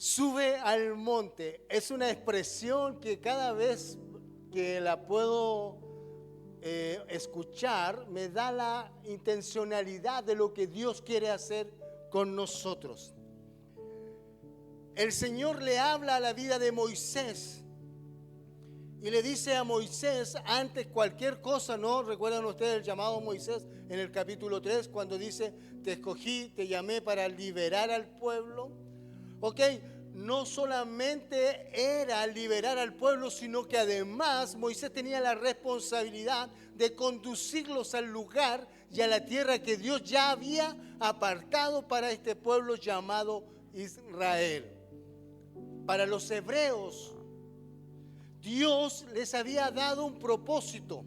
Sube al monte. Es una expresión que cada vez que la puedo escuchar, me da la intencionalidad de lo que Dios quiere hacer con nosotros. El Señor le habla a la vida de Moisés y le dice a Moisés, antes cualquier cosa, ¿no? ¿Recuerdan ustedes el llamado a Moisés en el capítulo 3 cuando dice, te escogí, te llamé para liberar al pueblo? Ok, no solamente era liberar al pueblo, sino que además Moisés tenía la responsabilidad de conducirlos al lugar y a la tierra que Dios ya había apartado para este pueblo llamado Israel. Para los hebreos, Dios les había dado un propósito.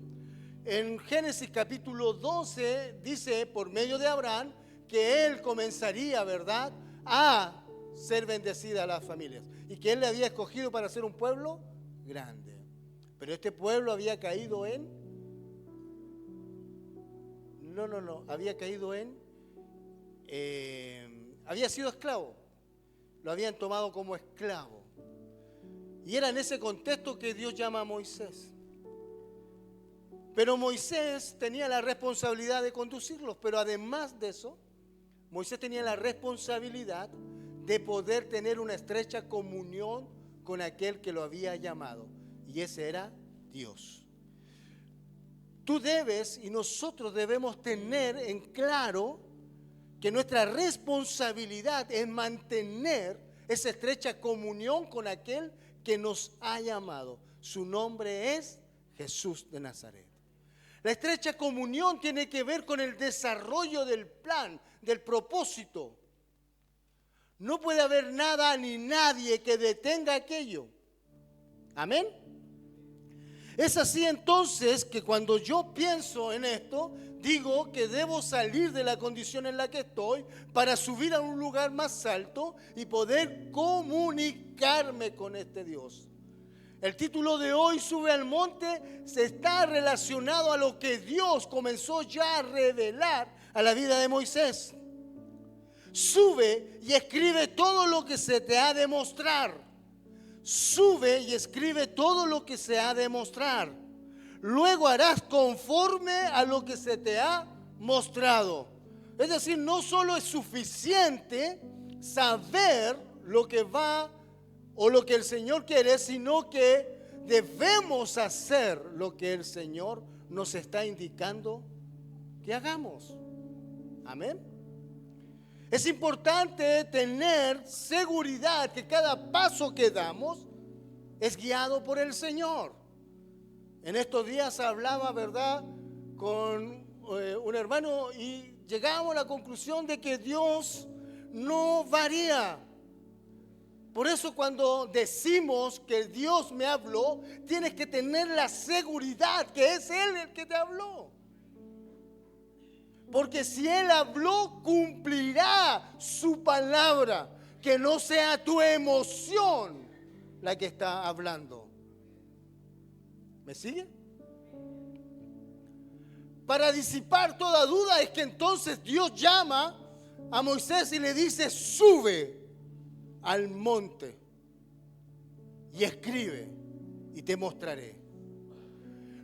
En Génesis capítulo 12 dice, por medio de Abraham, que él comenzaría, ¿verdad?, a ser bendecida a las familias y que él le había escogido para ser un pueblo grande. Pero este pueblo había caído en había caído en había sido esclavo, lo habían tomado como esclavo y era en ese contexto que Dios llama a Moisés. Pero Moisés tenía la responsabilidad de conducirlos, pero además de eso Moisés tenía la responsabilidad de poder tener una estrecha comunión con aquel que lo había llamado, y ese era Dios. Tú debes y nosotros debemos tener en claro que nuestra responsabilidad es mantener esa estrecha comunión con aquel que nos ha llamado. Su nombre es Jesús de Nazaret. La estrecha comunión tiene que ver con el desarrollo del plan, del propósito. No puede haber nada ni nadie que detenga aquello. Amén. Es así entonces que cuando yo pienso en esto, digo que debo salir de la condición en la que estoy para subir a un lugar más alto y poder comunicarme con este Dios. El título de hoy, Sube al monte, se está relacionado a lo que Dios comenzó ya a revelar a la vida de Moisés. Sube y escribe todo lo que se te ha de mostrar. Sube y escribe todo lo que se ha de mostrar. Luego harás conforme a lo que se te ha mostrado. Es decir, no solo es suficiente saber lo que va o lo que el Señor quiere, sino que debemos hacer lo que el Señor nos está indicando que hagamos. Amén. Es importante tener seguridad que cada paso que damos es guiado por el Señor. En estos días hablaba, ¿verdad?, con un hermano y llegamos a la conclusión de que Dios no varía. Por eso cuando decimos que Dios me habló, tienes que tener la seguridad que es Él el que te habló. Porque si Él habló, cumplirá su palabra. Que no sea tu emoción la que está hablando. ¿Me sigue? Para disipar toda duda es que entonces Dios llama a Moisés y le dice, sube al monte y escribe y te mostraré.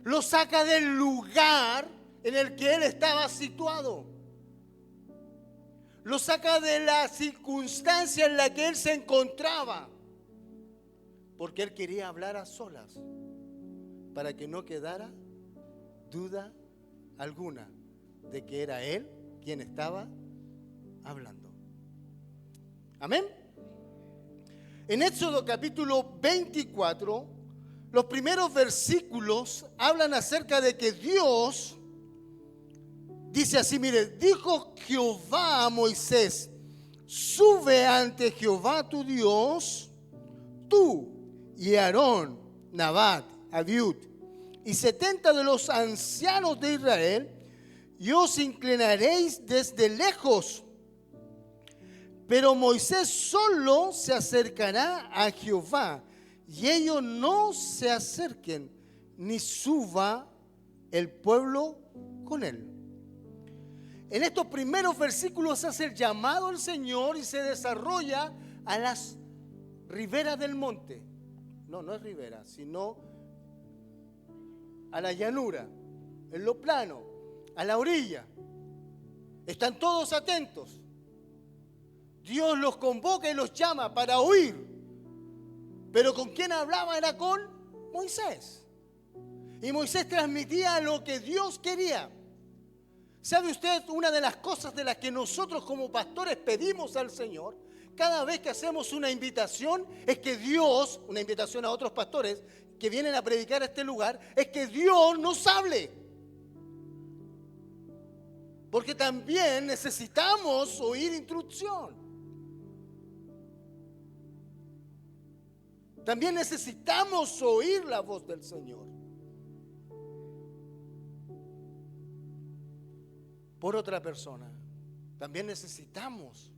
Lo saca del lugar en el que él estaba situado. Lo saca de la circunstancia en la que él se encontraba. Porque él quería hablar a solas, para que no quedara duda alguna de que era él quien estaba hablando. Amén. En Éxodo capítulo 24, los primeros versículos hablan acerca de que Dios dice así, mire, dijo Jehová a Moisés, sube ante Jehová tu Dios, tú y Aarón, Nadab, Abiud, y 70 de los ancianos de Israel, y os inclinaréis desde lejos. Pero Moisés solo se acercará a Jehová, y ellos no se acerquen, ni suba el pueblo con él. En estos primeros versículos se hace el llamado al Señor y se desarrolla a las ribera del monte. No, no es ribera, sino a la llanura, en lo plano, a la orilla. Están todos atentos. Dios los convoca y los llama para huir. Pero ¿con quién hablaba? Era con Moisés. Y Moisés transmitía lo que Dios quería. ¿Sabe usted una de las cosas de las que nosotros como pastores pedimos al Señor? Cada vez que hacemos una invitación, es que Dios, una invitación a otros pastores que vienen a predicar a este lugar, es que Dios nos hable. Porque también necesitamos oír instrucción. También necesitamos oír la voz del Señor. Por otra persona, también necesitamos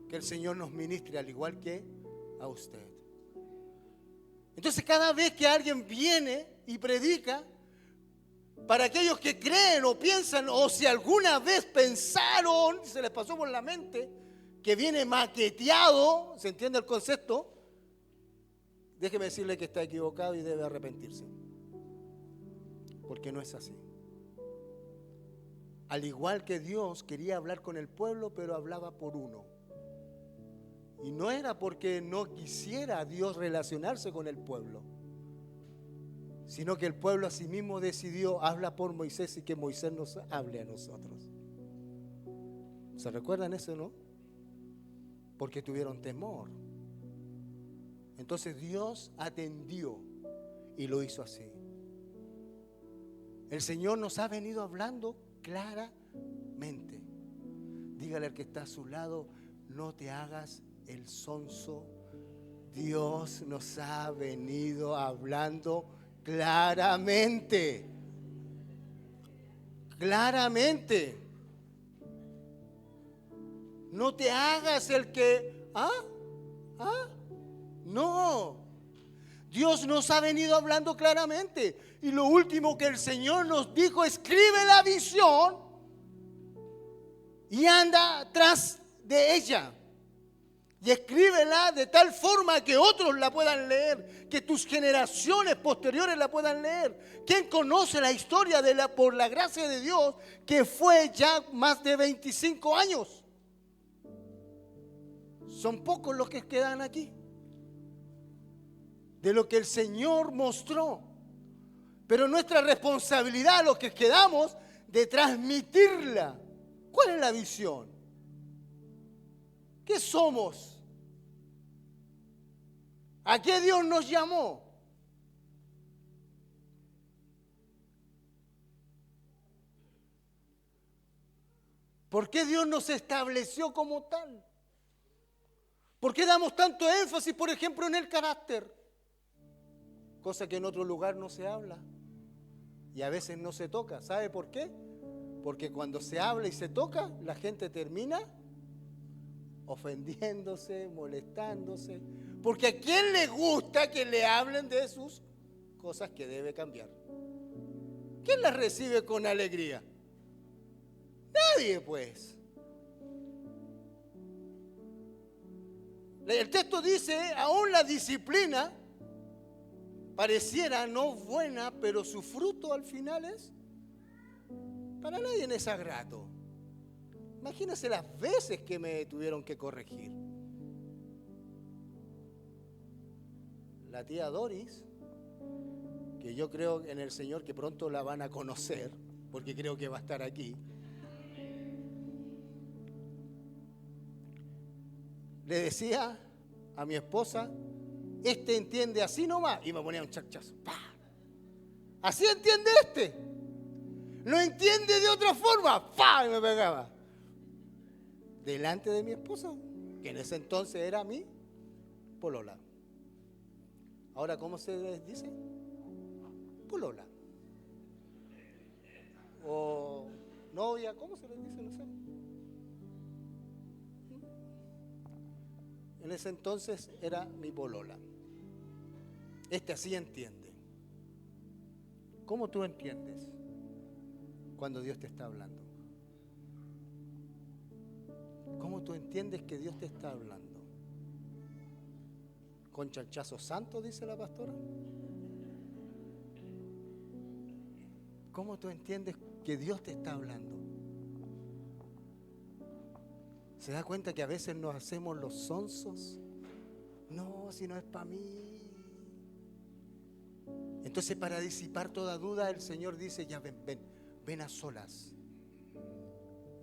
que el Señor nos ministre al igual que a usted. Entonces, cada vez que alguien viene y predica, para aquellos que creen o piensan, o si alguna vez pensaron, se les pasó por la mente, que viene maqueteado, ¿se entiende el concepto? Déjeme decirle que está equivocado y debe arrepentirse. Porque no es así. Al igual que Dios quería hablar con el pueblo, pero hablaba por uno. Y no era porque no quisiera Dios relacionarse con el pueblo, sino que el pueblo a sí mismo decidió, habla por Moisés y que Moisés nos hable a nosotros. ¿Se recuerdan eso, no? Porque tuvieron temor. Entonces Dios atendió y lo hizo así. El Señor nos ha venido hablando claramente. Dígale al que está a su lado, no te hagas el sonso. Dios nos ha venido hablando claramente. Claramente. No te hagas el que, no. Dios nos ha venido hablando claramente. Y lo último que el Señor nos dijo, escribe la visión y anda tras de ella. Y escríbela de tal forma que otros la puedan leer, que tus generaciones posteriores la puedan leer. ¿Quién conoce la historia por la gracia de Dios, que fue ya más de 25 años? Son pocos los que quedan aquí. De lo que el Señor mostró. Pero nuestra responsabilidad, los que quedamos, de transmitirla. ¿Cuál es la visión? ¿Qué somos? ¿A qué Dios nos llamó? ¿Por qué Dios nos estableció como tal? ¿Por qué damos tanto énfasis, por ejemplo, en el carácter? Cosa que en otro lugar no se habla y a veces no se toca. ¿Sabe por qué? Porque cuando se habla y se toca, la gente termina ofendiéndose, molestándose. Porque ¿a quién le gusta que le hablen de sus cosas que debe cambiar? ¿Quién las recibe con alegría? Nadie, pues. El texto dice, aún la disciplina pareciera no buena, pero su fruto al final es, para nadie es grato. Imagínense las veces que me tuvieron que corregir. La tía Doris, que yo creo en el Señor que pronto la van a conocer, porque creo que va a estar aquí. Le decía a mi esposa, este entiende así nomás, y me ponía un chachazo. ¡Pah! Así entiende este. No entiende de otra forma. ¡Pah! Y me pegaba. Delante de mi esposa, que en ese entonces era mi polola. Ahora, ¿cómo se les dice? Polola. O novia, ¿cómo se les dice? No sé. En ese entonces era mi polola. Este así entiende. ¿Cómo tú entiendes cuando Dios te está hablando? ¿Cómo tú entiendes que Dios te está hablando? con chanchazo santo, dice la pastora. ¿Cómo tú entiendes que Dios te está hablando? ¿Se da cuenta que a veces nos hacemos los sonsos? No, si no es para mí. Entonces, para disipar toda duda, el Señor dice, ya ven a solas.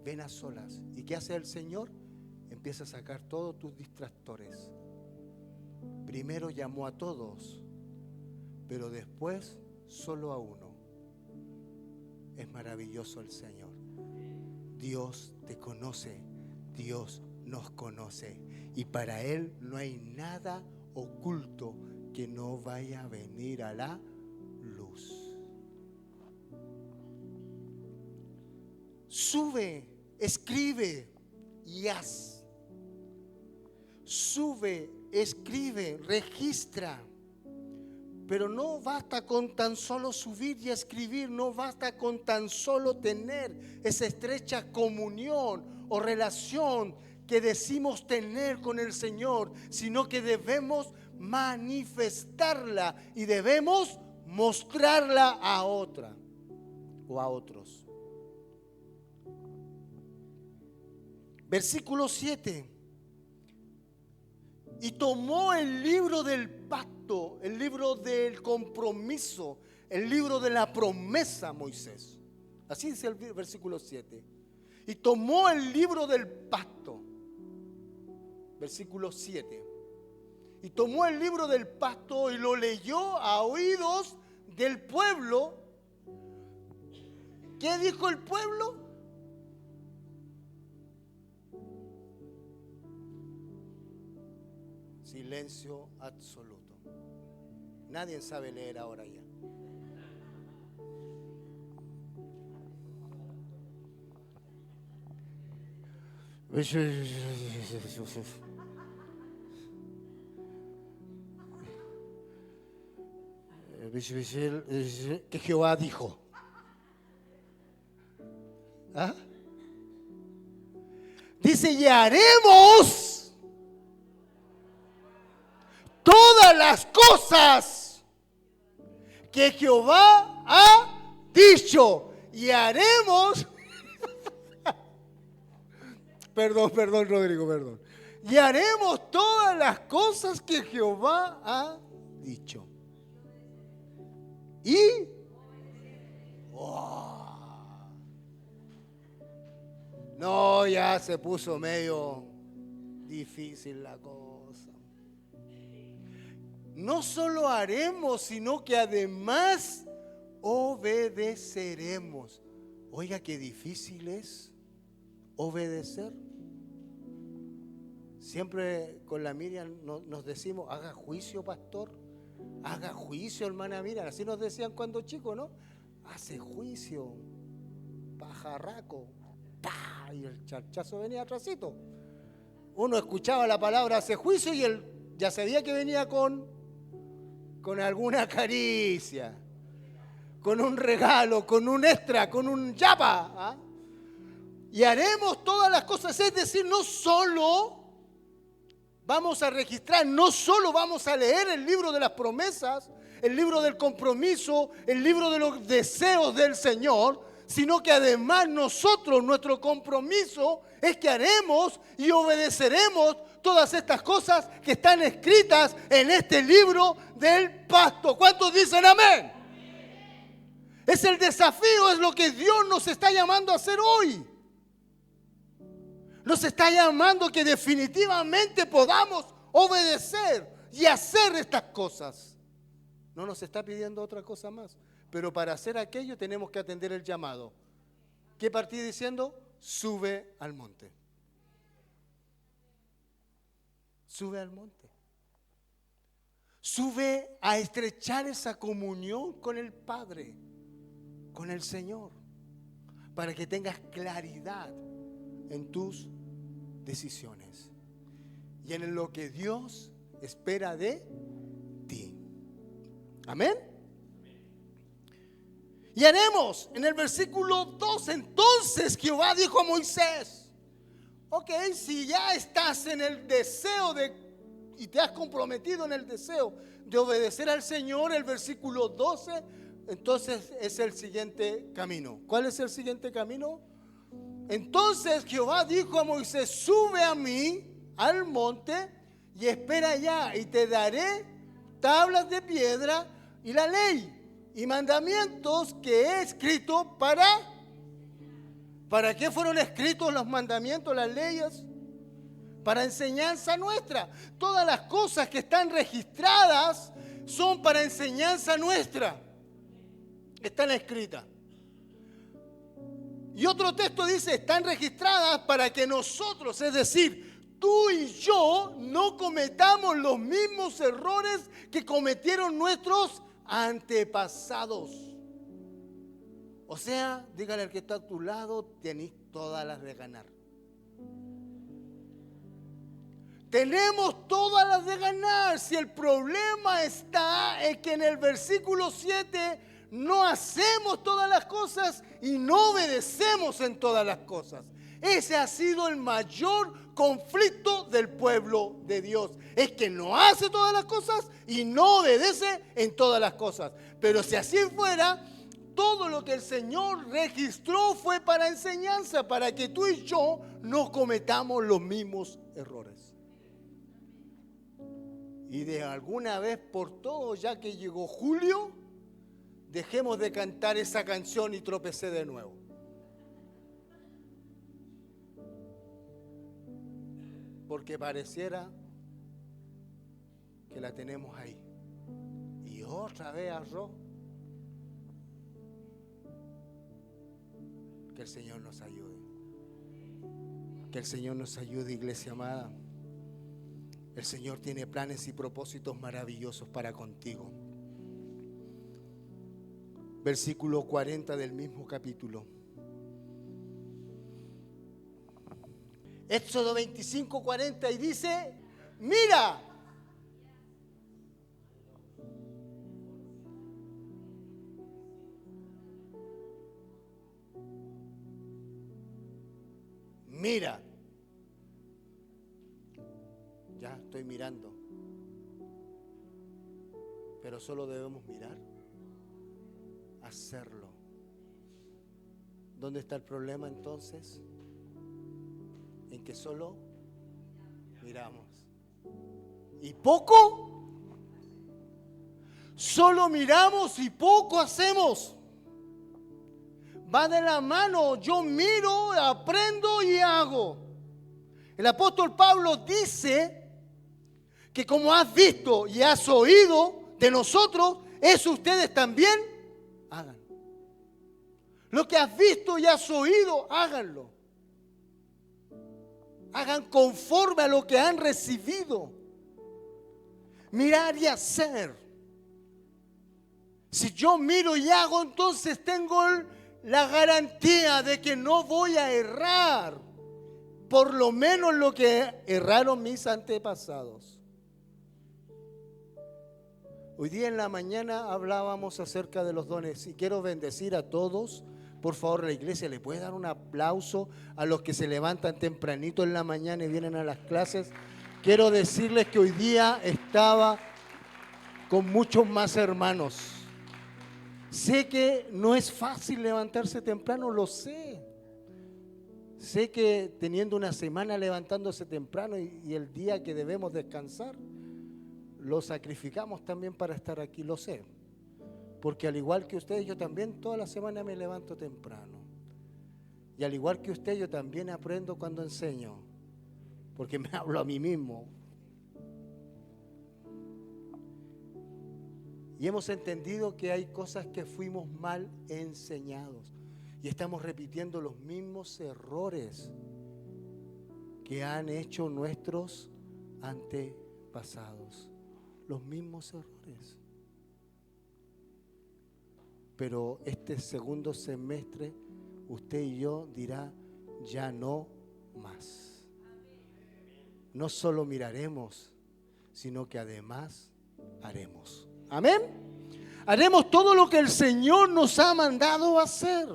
Ven a solas. ¿Y qué hace el Señor? Empieza a sacar todos tus distractores. Primero llamó a todos, pero después solo a uno. Es maravilloso el Señor. Dios te conoce, Dios nos conoce, y para Él no hay nada oculto que no vaya a venir a la luz. Sube, escribe y haz. Sube, escribe, registra. Pero no basta con tan solo subir y escribir, no basta con tan solo tener esa estrecha comunión o relación que decimos tener con el Señor, sino que debemos manifestarla y debemos mostrarla a otra o a otros. Versículo 7. Y tomó el libro del pacto, el libro del compromiso, el libro de la promesa, Moisés. Así dice el versículo 7. Y tomó el libro del pacto, versículo 7. Y tomó el libro del pacto y lo leyó a oídos del pueblo. ¿Qué dijo el pueblo? Silencio absoluto. Nadie sabe leer ahora ya. Que Jehová dijo. ¿Ah? Dice, y haremos todas las cosas que Jehová ha dicho, y haremos perdón Rodrigo, perdón. Y haremos todas las cosas que Jehová ha dicho. Y no, ya se puso medio difícil la cosa. No solo haremos, sino que además obedeceremos. Oiga, qué difícil es obedecer. Siempre con la Miriam nos decimos, haga juicio, pastor, haga juicio, hermana Miriam. Así nos decían cuando chicos, ¿no? Hace juicio, pajarraco, ¡pah! Y el charchazo venía atrásito. Uno escuchaba la palabra hace juicio y él ya sabía que venía con alguna caricia, con un regalo, con un extra, con un yapa. ¿Ah? Y haremos todas las cosas, es decir, no solo vamos a registrar, no solo vamos a leer el libro de las promesas, el libro del compromiso, el libro de los deseos del Señor, sino que además nosotros, nuestro compromiso es que haremos y obedeceremos todas estas cosas que están escritas en este libro del pacto. ¿Cuántos dicen amén? Es el desafío, es lo que Dios nos está llamando a hacer hoy. Nos está llamando que definitivamente podamos obedecer y hacer estas cosas. No nos está pidiendo otra cosa más. Pero para hacer aquello tenemos que atender el llamado. ¿Qué partí diciendo? Sube al monte. Sube al monte. Sube a estrechar esa comunión con el Padre, con el Señor, para que tengas claridad en tus decisiones y en lo que Dios espera de ti. Amén. Y haremos en el versículo 2, entonces Jehová dijo a Moisés, ok, si ya estás en el deseo de y te has comprometido en el deseo de obedecer al Señor, el versículo 12, entonces es el siguiente camino. ¿Cuál es el siguiente camino? Entonces Jehová dijo a Moisés: sube a mí al monte y espera allá, y te daré tablas de piedra y la ley y mandamientos que he escrito ¿Para qué fueron escritos los mandamientos, las leyes? Para enseñanza nuestra. Todas las cosas que están registradas son para enseñanza nuestra. Están escritas. Y otro texto dice: están registradas para que nosotros, es decir, tú y yo, no cometamos los mismos errores que cometieron nuestros antepasados. O sea, dígale al que está a tu lado: tenés todas las de ganar. Tenemos todas las de ganar. Si el problema está en que en el versículo 7 no hacemos todas las cosas y no obedecemos en todas las cosas. Ese ha sido el mayor conflicto del pueblo de Dios. Es que no hace todas las cosas y no obedece en todas las cosas. Pero si así fuera, todo lo que el Señor registró fue para enseñanza, para que tú y yo no cometamos los mismos errores. Y de alguna vez por todo, ya que llegó julio, dejemos de cantar esa canción y tropecé de nuevo. Porque pareciera que la tenemos ahí. Y otra vez arroz. Que el Señor nos ayude. Que el Señor nos ayude, iglesia amada. El Señor tiene planes y propósitos maravillosos para contigo. Versículo 40 del mismo capítulo. Éxodo 25, 40, y dice: mira, mira. Ya estoy mirando. Pero solo debemos mirar, hacerlo. ¿Dónde está el problema entonces? En que solo miramos. ¿Y poco? Solo miramos y poco hacemos. Va de la mano. Yo miro, aprendo y hago. El apóstol Pablo dice que como has visto y has oído de nosotros, eso ustedes también hagan. Lo que has visto y has oído, háganlo. Hagan conforme a lo que han recibido. Mirar y hacer. Si yo miro y hago, entonces tengo la garantía de que no voy a errar. Por lo menos lo que erraron mis antepasados. Hoy día en la mañana hablábamos acerca de los dones y quiero bendecir a todos. Por favor, la iglesia le puede dar un aplauso a los que se levantan tempranito en la mañana y vienen a las clases. Quiero decirles que hoy día estaba con muchos más hermanos. Sé que no es fácil levantarse temprano, lo sé. Sé que teniendo una semana levantándose temprano y el día que debemos descansar, lo sacrificamos también para estar aquí, lo sé. Porque al igual que ustedes, yo también toda la semana me levanto temprano. Y al igual que usted, yo también aprendo cuando enseño. Porque me hablo a mí mismo. Y hemos entendido que hay cosas que fuimos mal enseñados. Y estamos repitiendo los mismos errores que han hecho nuestros antepasados. Los mismos errores. Pero este segundo semestre, usted y yo dirá, ya no más. No solo miraremos, sino que además haremos. Amén. Haremos todo lo que el Señor nos ha mandado hacer.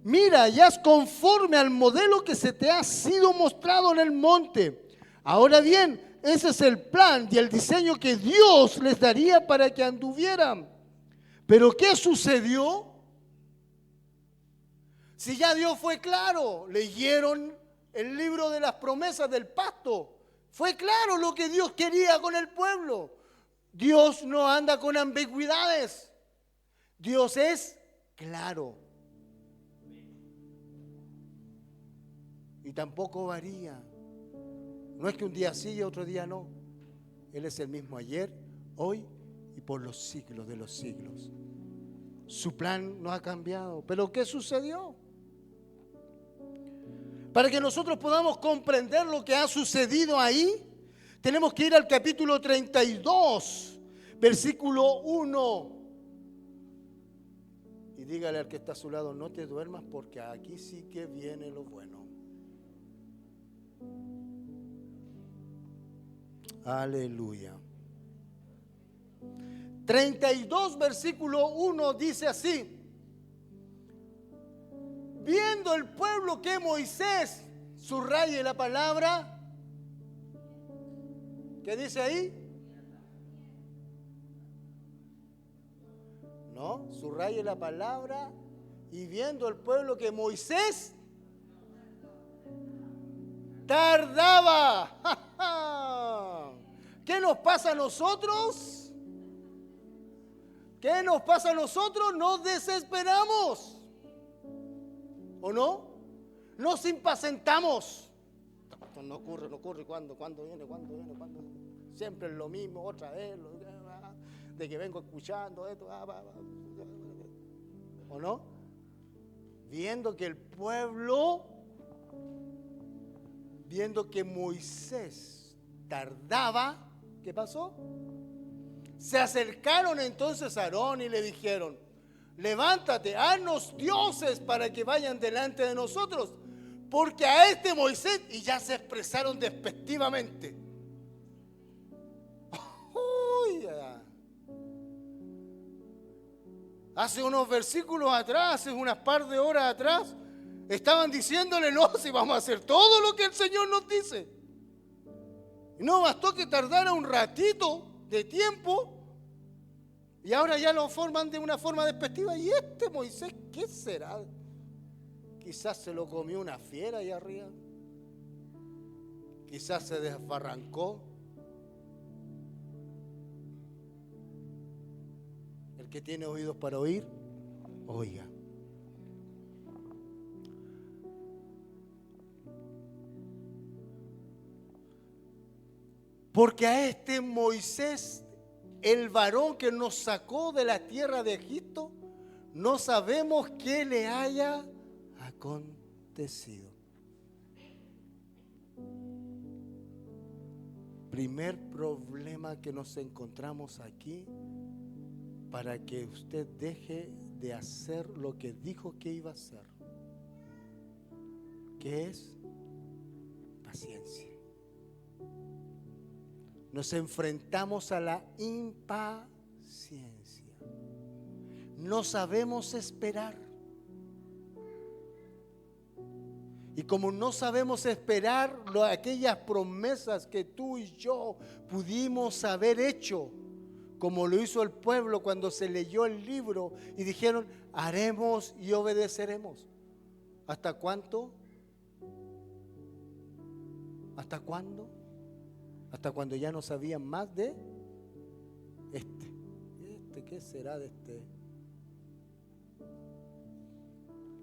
Mira, ya es conforme al modelo que se te ha sido mostrado en el monte. Ahora bien, Ese es el plan y el diseño que Dios les daría para que anduvieran. Pero ¿qué sucedió? Si ya Dios fue claro, leyeron el libro de las promesas del pacto. Fue claro lo que Dios quería con el pueblo. Dios no anda con ambigüedades. Dios es claro. Y tampoco varía. No es que un día sí y otro día no. Él es el mismo ayer, hoy y por los siglos de los siglos. Su plan no ha cambiado. ¿Pero qué sucedió? Para que nosotros podamos comprender lo que ha sucedido ahí, tenemos que ir al capítulo 32, versículo 1. Y dígale al que está a su lado, no te duermas porque aquí sí que viene lo bueno. Aleluya. 32, versículo 1 dice así. Viendo el pueblo que Moisés, subraye la palabra, ¿qué dice ahí? No, subraye la palabra, y viendo el pueblo que Moisés tardaba. ¿Qué nos pasa a nosotros? ¿Qué nos pasa a nosotros? Nos desesperamos. ¿O no? Nos impacientamos. Esto no ocurre. ¿Cuándo viene? Siempre es lo mismo, otra vez. De que vengo escuchando esto. ¿O no? Viendo que el pueblo, viendo que Moisés tardaba, ¿qué pasó? Se acercaron entonces a Aarón y le dijeron: levántate, haznos dioses para que vayan delante de nosotros, porque a este Moisés, y ya se expresaron despectivamente. Hace unos versículos atrás, hace unas par de horas atrás, estaban diciéndole: no, si vamos a hacer todo lo que el Señor nos dice. Y no bastó que tardara un ratito de tiempo, y ahora ya lo forman de una forma despectiva. ¿Y este Moisés qué será? Quizás se lo comió una fiera ahí arriba. Quizás se desbarrancó. El que tiene oídos para oír, oiga. Porque a este Moisés, el varón que nos sacó de la tierra de Egipto, no sabemos qué le haya acontecido. Primer problema que nos encontramos aquí, para que usted deje de hacer lo que dijo que iba a hacer, que es paciencia. Nos enfrentamos a la impaciencia. No sabemos esperar. Y como no sabemos esperar aquellas promesas que tú y yo pudimos haber hecho, como lo hizo el pueblo cuando se leyó el libro y dijeron: haremos y obedeceremos. ¿Hasta cuánto? ¿Hasta cuándo? Hasta cuando ya no sabían más de ¿qué será de este?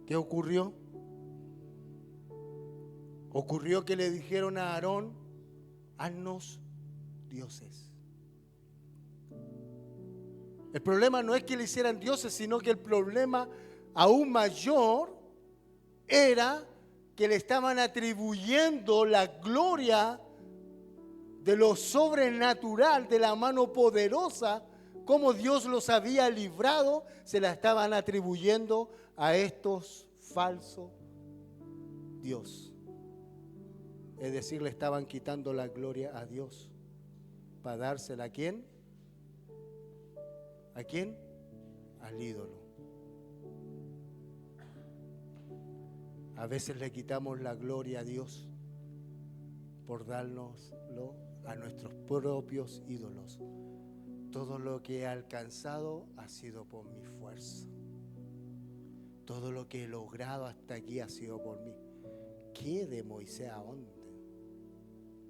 ¿Qué ocurrió? Ocurrió que le dijeron a Aarón: haznos dioses. El problema no es que le hicieran dioses, sino que el problema aún mayor era que le estaban atribuyendo la gloria de lo sobrenatural, de la mano poderosa, como Dios los había librado, se la estaban atribuyendo a estos falsos dioses. Es decir, le estaban quitando la gloria a Dios para dársela ¿a quién? ¿A quién? Al ídolo. A veces le quitamos la gloria a Dios por dárnoslo a nuestros propios ídolos. Todo lo que he alcanzado ha sido por mi fuerza. Todo lo que he logrado hasta aquí ha sido por mí. ¿Qué de Moisés a dónde?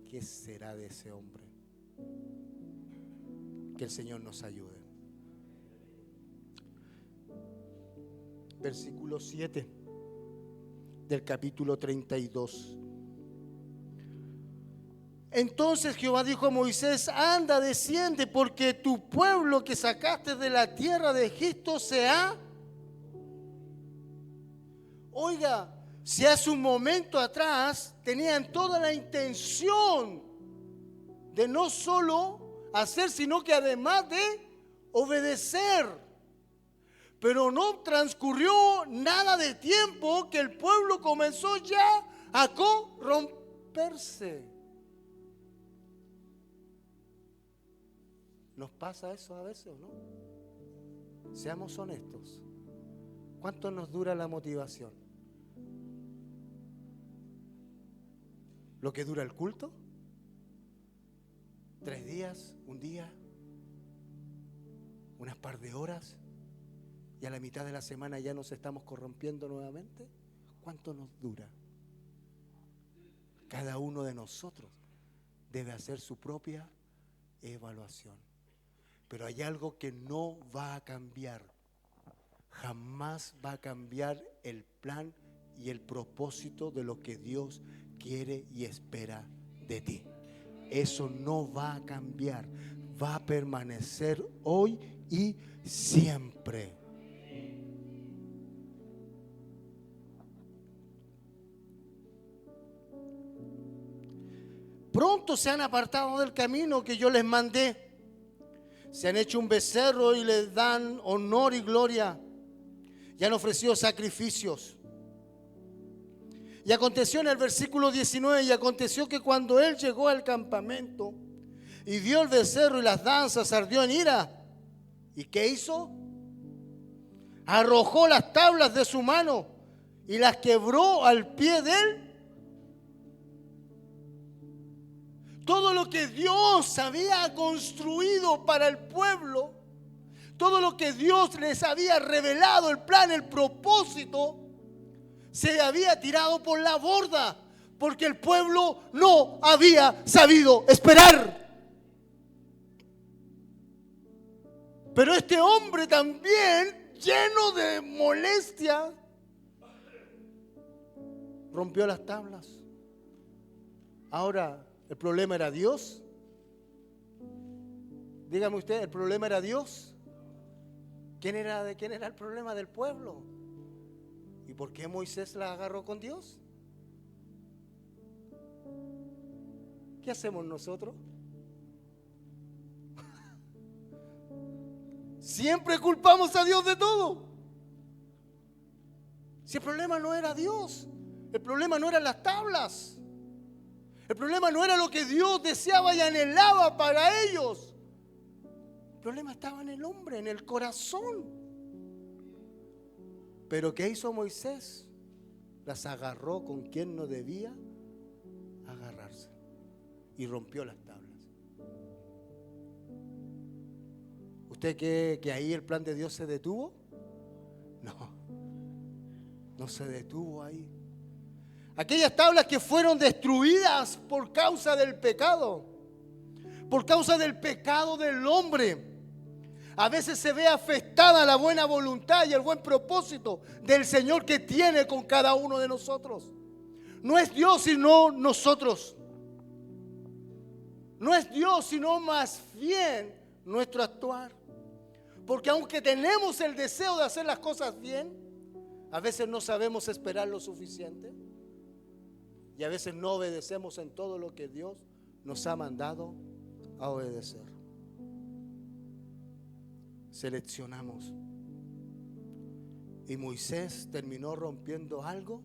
¿Qué será de ese hombre? Que el Señor nos ayude. Versículo 7 del capítulo 32. Entonces Jehová dijo a Moisés: anda, desciende, porque tu pueblo que sacaste de la tierra de Egipto se ha... Oiga, si hace un momento atrás tenían toda la intención de no solo hacer, sino que además de obedecer. Pero no transcurrió nada de tiempo que el pueblo comenzó ya a corromperse. ¿Nos pasa eso a veces o no? Seamos honestos. ¿Cuánto nos dura la motivación? ¿Lo que dura el culto? 3 días, un día, unas par de horas, y a la mitad de la semana ya nos estamos corrompiendo nuevamente. ¿Cuánto nos dura? Cada uno de nosotros debe hacer su propia evaluación. Pero hay algo que no va a cambiar. Jamás va a cambiar el plan y el propósito de lo que Dios quiere y espera de ti. Eso no va a cambiar. Va a permanecer hoy y siempre. Pronto se han apartado del camino que yo les mandé. Se han hecho un becerro y les dan honor y gloria. Y han ofrecido sacrificios. Y aconteció en el versículo 19, y aconteció que cuando él llegó al campamento y vio el becerro y las danzas, ardió en ira. ¿Y qué hizo? Arrojó las tablas de su mano y las quebró al pie de él. Todo lo que Dios había construido para el pueblo, todo lo que Dios les había revelado, el plan, el propósito, se había tirado por la borda, porque el pueblo no había sabido esperar. Pero este hombre también, lleno de molestia, rompió las tablas. Ahora, ¿el problema era Dios? Dígame usted, ¿el problema era Dios? ¿De quién era el problema? Del pueblo. ¿Y por qué Moisés la agarró con Dios? ¿Qué hacemos nosotros? Siempre culpamos a Dios de todo. Si el problema no era Dios, el problema no eran las tablas. El problema no era lo que Dios deseaba y anhelaba para ellos. El problema estaba en el hombre, en el corazón. Pero ¿qué hizo Moisés? Las agarró con quien no debía agarrarse y rompió las tablas. ¿Usted cree que ahí el plan de Dios se detuvo? No se detuvo ahí. Aquellas tablas que fueron destruidas por causa del pecado, por causa del pecado del hombre, a veces se ve afectada la buena voluntad y el buen propósito del Señor que tiene con cada uno de nosotros. No es Dios sino nosotros. No es Dios sino más bien nuestro actuar. Porque aunque tenemos el deseo de hacer las cosas bien, a veces no sabemos esperar lo suficiente. Y a veces no obedecemos en todo lo que Dios nos ha mandado a obedecer. Seleccionamos. Y Moisés terminó rompiendo algo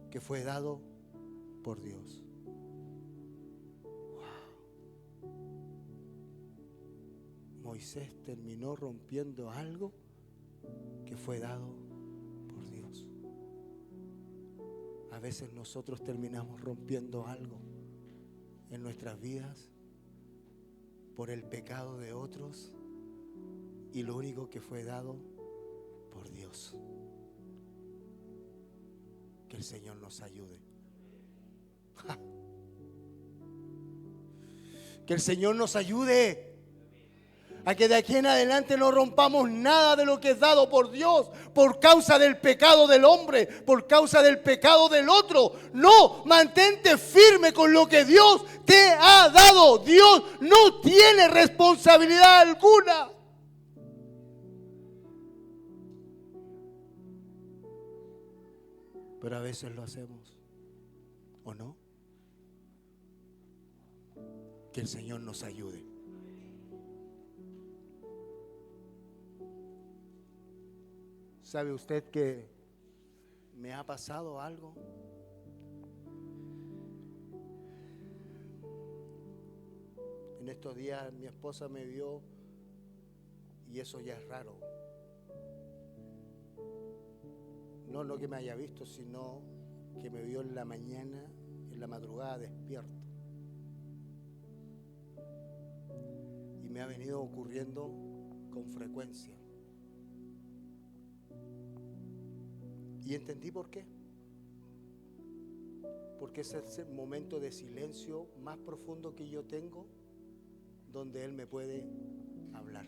que fue dado por Dios. Wow. Moisés terminó rompiendo algo que fue dado por Dios. A veces nosotros terminamos rompiendo algo en nuestras vidas por el pecado de otros y lo único que fue dado por Dios. Que el Señor nos ayude. Que el Señor nos ayude a que de aquí en adelante no rompamos nada de lo que es dado por Dios por causa del pecado del hombre, por causa del pecado del otro. No, mantente firme con lo que Dios te ha dado. Dios no tiene responsabilidad alguna. Pero a veces lo hacemos, ¿o no? Que el Señor nos ayude. ¿Sabe usted que me ha pasado algo? En estos días mi esposa me vio y eso ya es raro. No que me haya visto, sino que me vio en la mañana, en la madrugada despierto. Y me ha venido ocurriendo con frecuencia. Y entendí por qué. Porque ese es el momento de silencio más profundo que yo tengo, donde Él me puede hablar.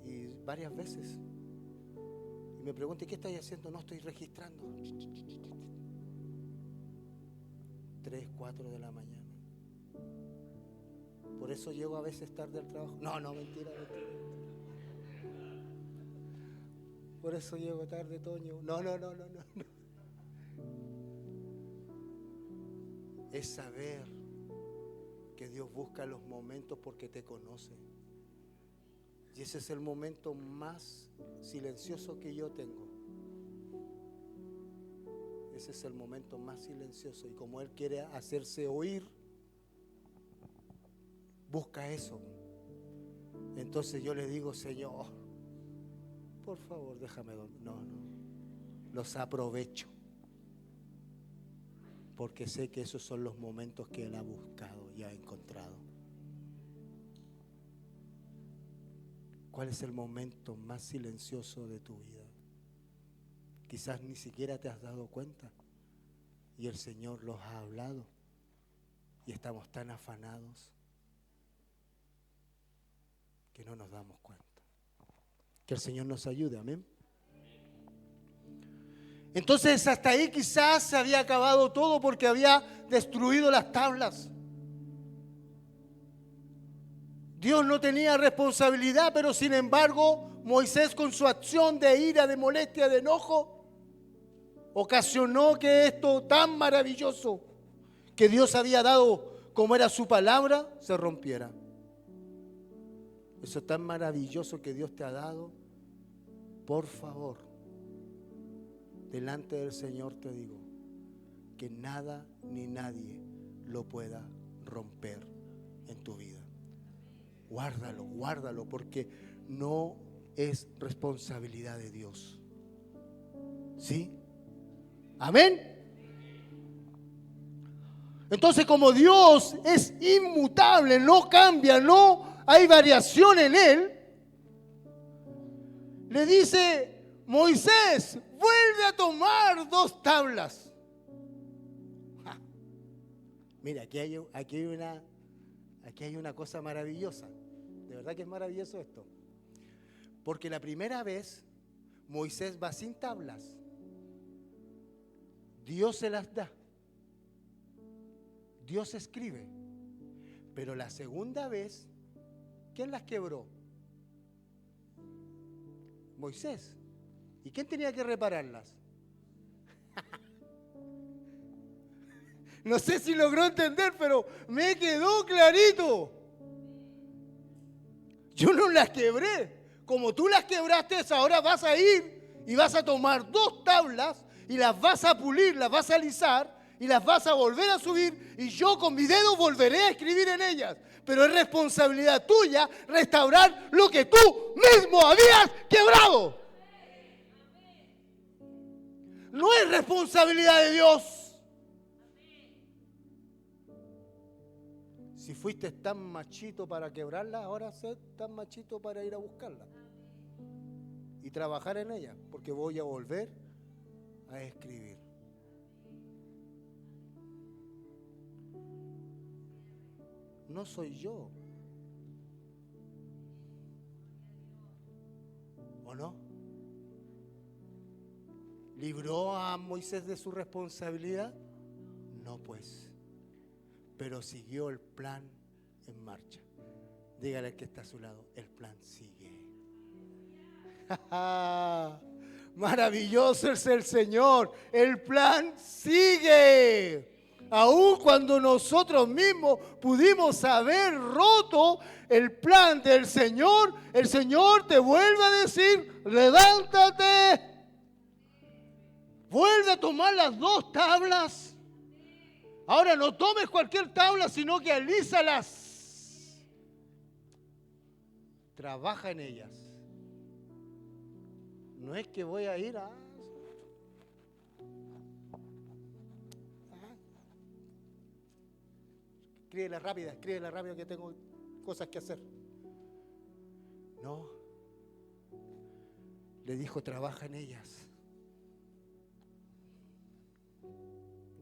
Y varias veces. Y me pregunté, ¿qué estoy haciendo? No, estoy registrando. 3, 4 de la mañana. Por eso llego a veces tarde al trabajo. No, mentira. Por eso llego tarde, Toño. No. Es saber que Dios busca los momentos porque te conoce. Y ese es el momento más silencioso que yo tengo. Ese es el momento más silencioso. Y como Él quiere hacerse oír, busca eso. Entonces yo le digo, Señor, por favor, déjame dormir. No. Los aprovecho. Porque sé que esos son los momentos que Él ha buscado y ha encontrado. ¿Cuál es el momento más silencioso de tu vida? Quizás ni siquiera te has dado cuenta y el Señor los ha hablado y estamos tan afanados que no nos damos cuenta. Que el Señor nos ayude, amén. Entonces hasta ahí quizás se había acabado todo porque había destruido las tablas. Dios no tenía responsabilidad, pero sin embargo Moisés, con su acción de ira, de molestia, de enojo, ocasionó que esto tan maravilloso que Dios había dado como era su palabra, se rompiera. Eso tan maravilloso que Dios te ha dado, por favor, delante del Señor te digo, que nada ni nadie lo pueda romper en tu vida. Guárdalo, porque no es responsabilidad de Dios. ¿Sí? Amén. Entonces, como Dios es inmutable, no cambia, no hay variación en Él, le dice, Moisés, vuelve a tomar 2 tablas. Mira, aquí hay una cosa maravillosa. De verdad que es maravilloso esto. Porque la primera vez Moisés va sin tablas. Dios se las da. Dios escribe. Pero la segunda vez, ¿quién las quebró? Moisés. ¿Y quién tenía que repararlas? No sé si logró entender, pero me quedó clarito. Yo no las quebré. Como tú las quebraste, ahora vas a ir y vas a tomar 2 tablas y las vas a pulir, las vas a alisar y las vas a volver a subir y yo con mi dedo volveré a escribir en ellas. Pero es responsabilidad tuya restaurar lo que tú mismo habías quebrado. no es responsabilidad de Dios. Si fuiste tan machito para quebrarla, ahora sé tan machito para ir a buscarla y trabajar en ella, porque voy a volver a escribir. No soy yo. ¿O no? ¿Libró a Moisés de su responsabilidad? No, pues. Pero siguió el plan en marcha. Dígale al que está a su lado, el plan sigue. Maravilloso es el Señor. El plan sigue. Aun cuando nosotros mismos pudimos haber roto el plan del Señor, el Señor te vuelve a decir, levántate. Vuelve a tomar las 2 tablas. Ahora no tomes cualquier tabla, sino que alízalas. Trabaja en ellas. No es que voy a ir a... Escríbela rápida que tengo cosas que hacer. No. Le dijo, trabaja en ellas.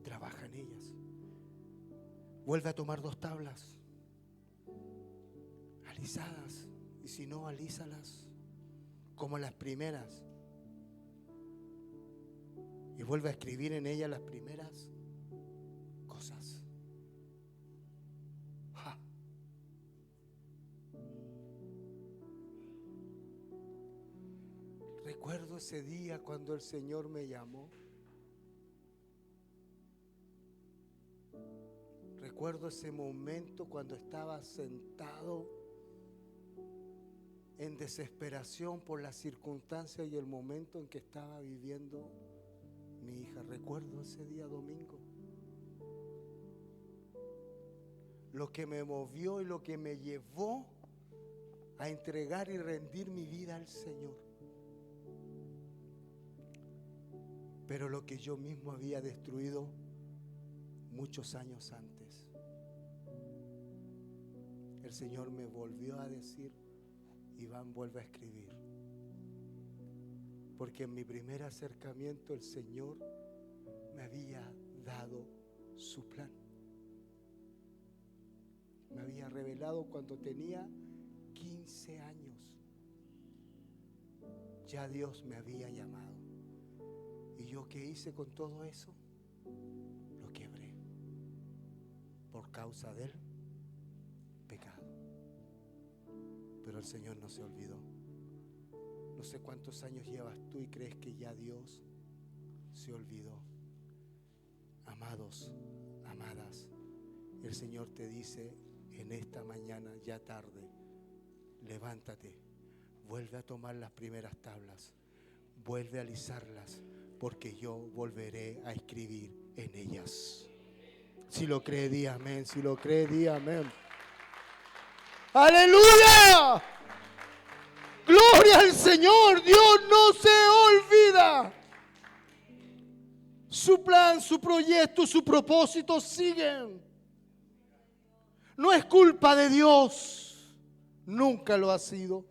Trabaja en ellas. Vuelve a tomar 2 tablas. Alisadas. Y si no, alízalas como las primeras. Y vuelve a escribir en ellas las primeras cosas. Recuerdo ese día cuando el Señor me llamó. Recuerdo ese momento cuando estaba sentado en desesperación por las circunstancias y el momento en que estaba viviendo mi hija. Recuerdo ese día domingo. Lo que me movió y lo que me llevó a entregar y rendir mi vida al Señor. Pero lo que yo mismo había destruido muchos años antes. El Señor me volvió a decir, Iván, vuelve a escribir. Porque en mi primer acercamiento el Señor me había dado su plan. Me había revelado cuando tenía 15 años. Ya Dios me había llamado. ¿Y yo qué hice con todo eso? Lo quebré por causa del pecado. Pero el Señor no se olvidó. No sé cuántos años llevas tú y crees que ya Dios se olvidó. Amados, amadas, el Señor te dice en esta mañana, ya tarde, levántate, vuelve a tomar las primeras tablas, vuelve a alisarlas, porque yo volveré a escribir en ellas. Si lo cree, di amén. Si lo cree, di amén. ¡Aleluya! ¡Gloria al Señor! Dios no se olvida. Su plan, su proyecto, su propósito siguen. No es culpa de Dios. Nunca lo ha sido.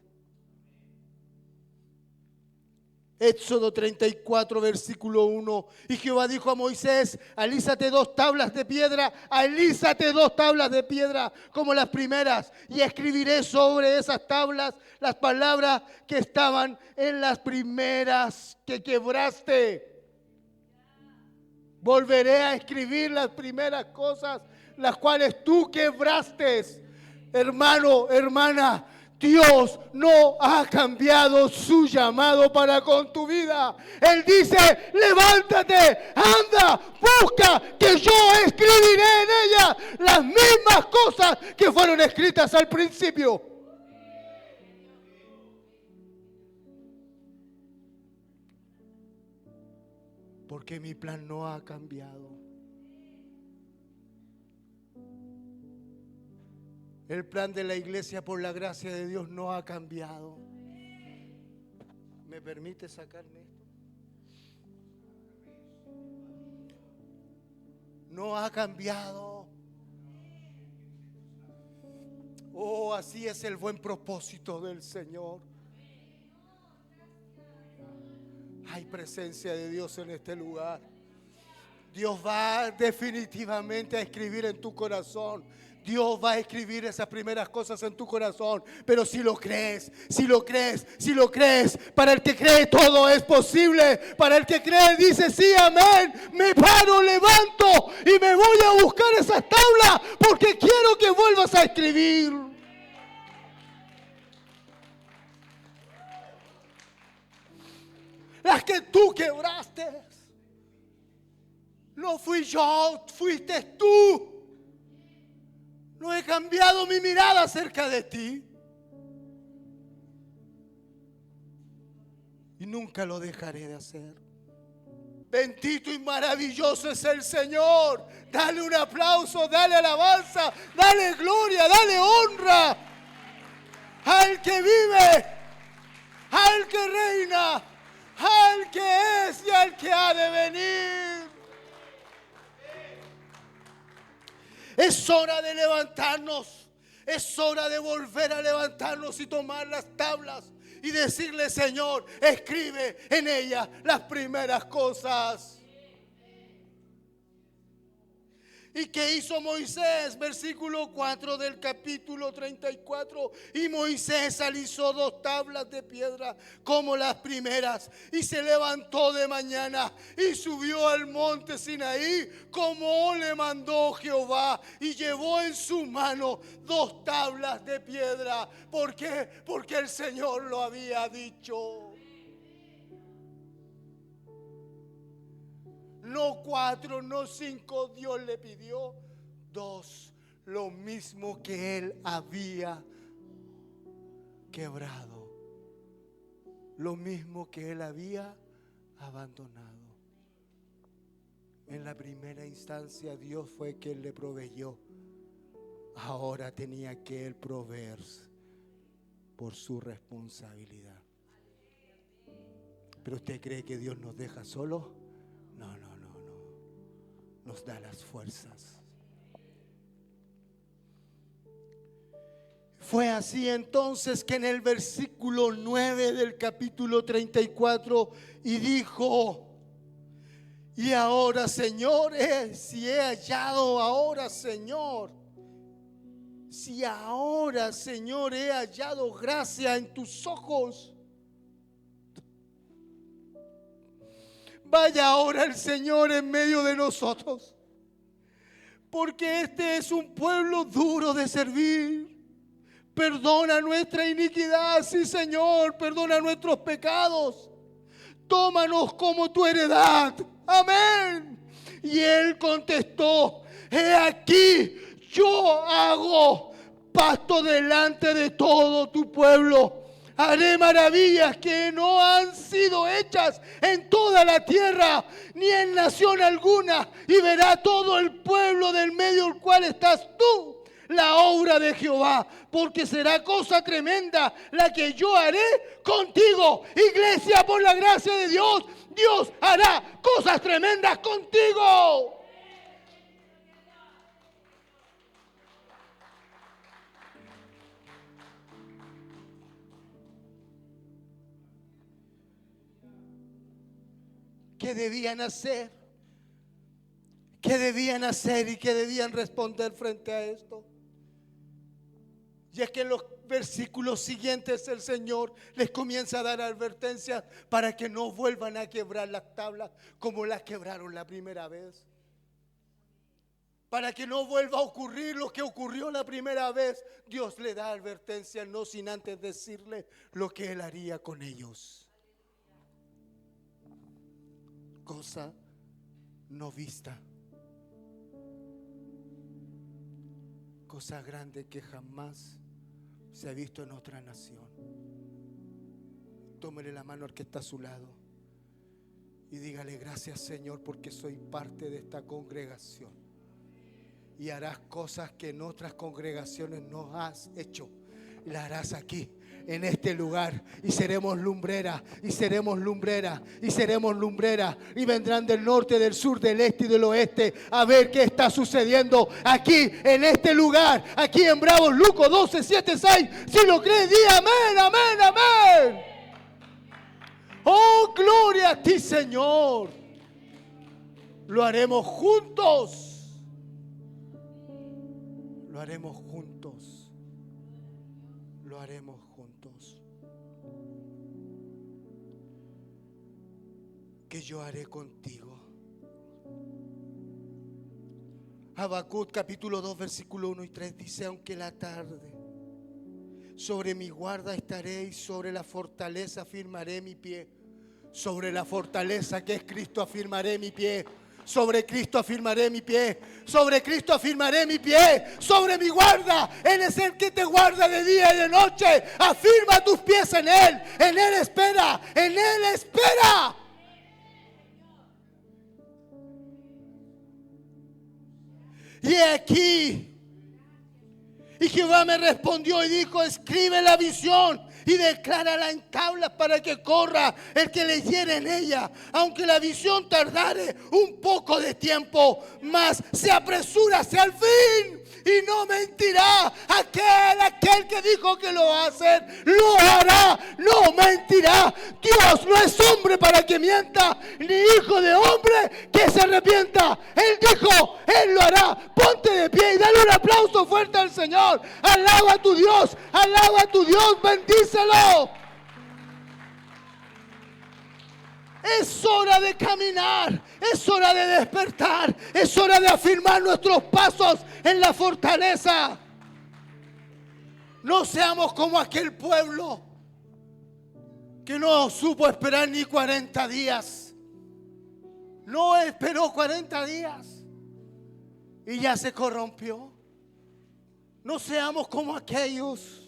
Éxodo 34, versículo 1. Y Jehová dijo a Moisés, alízate 2 tablas de piedra, alízate 2 tablas de piedra como las primeras, y escribiré sobre esas tablas las palabras que estaban en las primeras que quebraste. Volveré a escribir las primeras cosas, las cuales tú quebraste. Hermano, hermana, Dios no ha cambiado su llamado para con tu vida. Él dice, levántate, anda, busca, que yo escribiré en ella las mismas cosas que fueron escritas al principio. Porque mi plan no ha cambiado. El plan de la iglesia por la gracia de Dios no ha cambiado. ¿Me permite sacarme esto? no ha cambiado. Oh, así es el buen propósito del Señor. Hay presencia de Dios en este lugar. Dios va definitivamente a escribir en tu corazón. Dios va a escribir esas primeras cosas en tu corazón. Pero si lo crees, si lo crees, si lo crees, para el que cree todo es posible. Para el que cree dice sí, amén. Me paro, levanto y me voy a buscar esas tablas porque quiero que vuelvas a escribir. Las que tú quebraste. No fui yo, fuiste tú. No he cambiado mi mirada acerca de ti. Y nunca lo dejaré de hacer. Bendito y maravilloso es el Señor. Dale un aplauso, dale alabanza, dale gloria, dale honra al que vive, al que reina, al que es y al que ha de venir. Es hora de levantarnos. Es hora de volver a levantarnos y tomar las tablas y decirle: Señor, escribe en ellas las primeras cosas. ¿Y qué hizo Moisés? Versículo 4 del capítulo 34. Y Moisés alisó 2 tablas de piedra como las primeras, y se levantó de mañana y subió al monte Sinaí como le mandó Jehová, y llevó en su mano 2 tablas de piedra. ¿Por qué? Porque el Señor lo había dicho. No 4, no 5, Dios le pidió 2, lo mismo que él había quebrado, lo mismo que él había abandonado. En la primera instancia Dios fue quien le proveyó. Ahora tenía que él proveer por su responsabilidad. ¿Pero usted cree que Dios nos deja solos? No. Nos da las fuerzas. Fue así entonces que en el versículo 9 del capítulo 34 y dijo: y ahora, Señor, si he hallado ahora, Señor, si ahora, Señor, he hallado gracia en tus ojos, vaya ahora el Señor en medio de nosotros, porque este es un pueblo duro de servir. Perdona nuestra iniquidad, sí, Señor, perdona nuestros pecados. Tómanos como tu heredad. Amén. Y él contestó: he aquí, yo hago pacto delante de todo tu pueblo. Haré maravillas que no han sido hechas en toda la tierra, ni en nación alguna. Y verá todo el pueblo del medio del cual estás tú la obra de Jehová, porque será cosa tremenda la que yo haré contigo. Iglesia, por la gracia de Dios, Dios hará cosas tremendas contigo. ¿Qué debían hacer? ¿Qué debían hacer y qué debían responder frente a esto? Y es que en los versículos siguientes el Señor les comienza a dar advertencias para que no vuelvan a quebrar las tablas como las quebraron la primera vez. Para que no vuelva a ocurrir lo que ocurrió la primera vez, Dios le da advertencias, no sin antes decirle lo que Él haría con ellos. Cosa no vista, cosa grande que jamás se ha visto en otra nación. Tómele la mano al que está a su lado y dígale: gracias, Señor, porque soy parte de esta congregación y harás cosas que en otras congregaciones no has hecho. La harás aquí, en este lugar y seremos lumbrera, y seremos lumbrera, y seremos lumbrera, y vendrán del norte, del sur, del este y del oeste a ver qué está sucediendo aquí en este lugar, aquí en Bravos. Lucas 12, 7, 6. Si lo crees, di amén, amén, amén. Oh, gloria a ti, Señor. Lo haremos juntos. Lo haremos juntos. Lo haremos juntos. Que yo haré contigo. Habacuc capítulo 2 versículo 1 y 3 dice: aunque la tarde sobre mi guarda estaré y sobre la fortaleza afirmaré mi pie. Sobre la fortaleza que es Cristo afirmaré mi pie. Sobre Cristo afirmaré mi pie. Sobre Cristo afirmaré mi pie. Sobre mi guarda. Él es el que te guarda de día y de noche. Afirma tus pies en Él. En Él espera. En Él espera. Y aquí. Y Jehová me respondió y dijo: escribe la visión y declárala en tablas para que corra el que leyere en ella. Aunque la visión tardare un poco de tiempo, mas se apresura hacia el fin y no mentirá. Aquel que dijo que lo va a hacer, lo hará, no mentirá. Dios no es hombre para que mienta, ni hijo de hombre que se arrepienta. Él dijo, Él lo hará. Ponte de pie y dale un aplauso fuerte al Señor. Alaba a tu Dios, bendícelo. Es hora de caminar, es hora de despertar, es hora de afirmar nuestros pasos en la fortaleza. No seamos como aquel pueblo que no supo esperar ni 40 días. No esperó 40 días y ya se corrompió. No seamos como aquellos.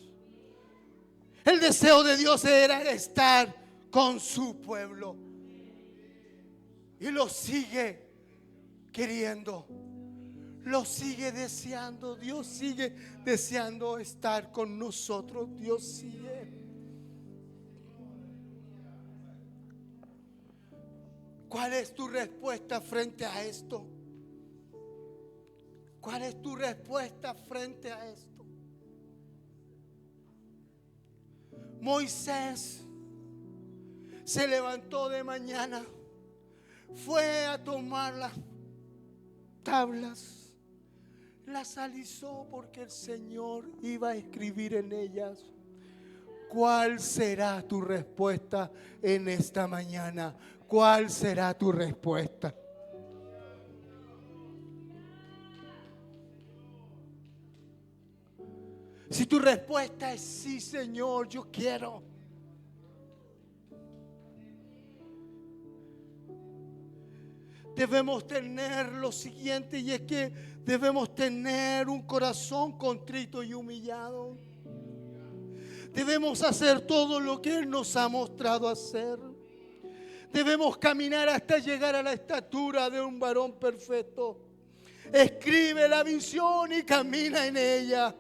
El deseo de Dios era estar con su pueblo. Y lo sigue queriendo. Lo sigue deseando. Dios sigue deseando estar con nosotros. Dios sigue. ¿Cuál es tu respuesta frente a esto? ¿Cuál es tu respuesta frente a esto? Moisés se levantó de mañana, fue a tomar las tablas, las alisó porque el Señor iba a escribir en ellas. ¿Cuál será tu respuesta en esta mañana? ¿Cuál será tu respuesta? Si tu respuesta es sí, Señor, yo quiero. Debemos tener lo siguiente, y es que debemos tener un corazón contrito y humillado. Debemos hacer todo lo que Él nos ha mostrado hacer. Debemos caminar hasta llegar a la estatura de un varón perfecto. Escribe la visión y camina en ella.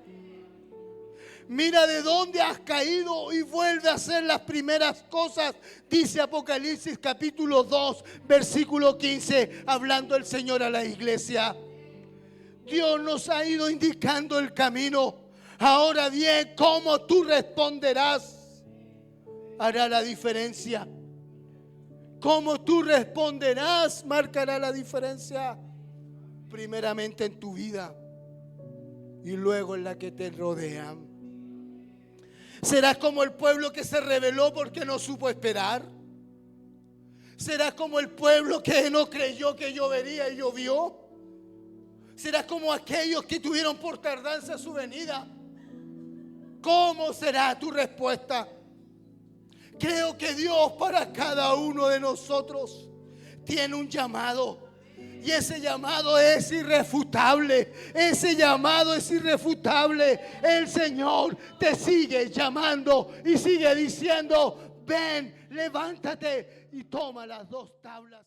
Mira de dónde has caído y vuelve a hacer las primeras cosas. Dice Apocalipsis capítulo 2, versículo 15, hablando el Señor a la iglesia. Dios nos ha ido indicando el camino. Ahora bien, cómo tú responderás hará la diferencia. Cómo tú responderás marcará la diferencia. Primeramente en tu vida y luego en la que te rodean. ¿Serás como el pueblo que se rebeló porque no supo esperar? ¿Serás como el pueblo que no creyó que llovería y llovió? ¿Serás como aquellos que tuvieron por tardanza su venida? ¿Cómo será tu respuesta? Creo que Dios para cada uno de nosotros tiene un llamado. Y ese llamado es irrefutable. Ese llamado es irrefutable. El Señor te sigue llamando y sigue diciendo: ven, levántate y toma las 2 tablas.